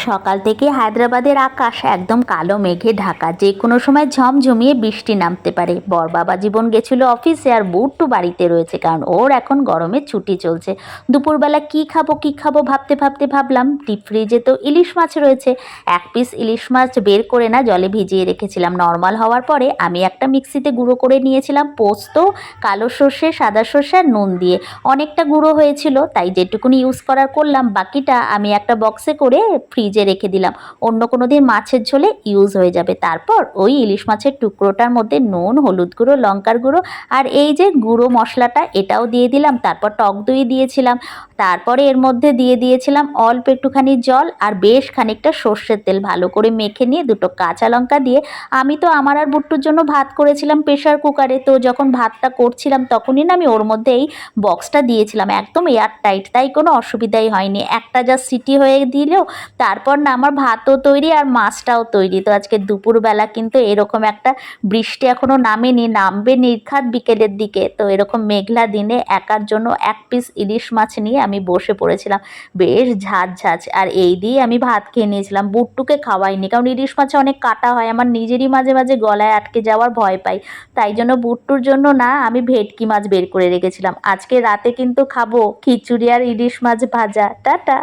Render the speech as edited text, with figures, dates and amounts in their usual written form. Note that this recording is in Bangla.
সকাল থেকে হায়দ্রাবাদের আকাশ একদম কালো মেঘে ঢাকা, যে কোনো সময় ঝমঝমিয়ে বৃষ্টি নামতে পারে। বরবাবা জীবন গেছিল অফিসে আর বুট্টু বাড়িতে রয়েছে, কারণ ওর এখন গরমের ছুটি চলছে। দুপুরবেলা কি খাবো কি খাবো ভাবতে ভাবতে ভাবলাম ডিপ ফ্রিজে তো ইলিশ মাছ রয়েছে, এক পিস ইলিশ মাছ বের করে না জলে ভিজিয়ে রেখেছিলাম। নর্মাল হওয়ার পরে আমি একটা মিক্সিতে গুঁড়ো করে নিয়েছিলাম পোস্ত, কালো সর্ষে, সাদা সর্ষে আর নুন দিয়ে। অনেকটা গুঁড়ো হয়েছিল, তাই যেটুকুনি ইউজ করার করলাম, বাকিটা আমি একটা বক্সে করে ফ্রিজে রেখে দিলাম। অন্য কোনো দিন মাছের ঝোলে ইউজ হয়ে যাবে। তারপর ওই ইলিশ মাছের টুকরোটার মধ্যে নুন, হলুদ গুঁড়ো, লঙ্কার গুঁড়ো আর এই যে গুঁড়ো মশলাটা এটাও দিয়ে দিলাম। তারপর টক দই দিয়েছিলাম। তারপরে এর মধ্যে দিয়ে দিয়েছিলাম অল্প একটুখানি জল আর বেশ খানিকটা সর্ষের তেল। ভালো করে মেখে নিয়ে দুটো কাঁচা লঙ্কা দিয়ে, আমি তো আমার আর বুট্টুর জন্য ভাত করেছিলাম প্রেশার কুকারে, তো যখন ভাতটা করছিলাম তখনই না আমি ওর মধ্যে এই বক্সটা দিয়েছিলাম, একদম এয়ার টাইট, তাই কোনো অসুবিধাই হয়নি। একটা যা সিটি হয়ে দিলেও তারপর না আমার ভাতও তৈরি আর মাছটাও তৈরি। তো আজকে দুপুরবেলা কিন্তু এরকম একটা বৃষ্টি এখনও নামেনি, নামবে নির্ঘাত বিকেলের দিকে। তো এরকম মেঘলা দিনে একার জন্য এক পিস ইলিশ মাছ নিয়ে আমি বসে পড়েছিলাম, বেশ ঝাঁঝ ঝাঁঝ, আর এই দিয়ে আমি ভাত খেয়ে নিয়েছিলাম। বুট্টুকে খাওয়াইনি, কারণ ইলিশ মাছে অনেক কাটা হয়, আমার নিজেরই মাঝে মাঝে গলায় আটকে যাওয়ার ভয় পাই। তাই জন্য বুট্টুর জন্য না আমি ভেটকি মাছ বের করে রেখেছিলাম। আজকে রাতে কিন্তু খাবো খিচুড়ি আর ইলিশ মাছ ভাজা। টাটা।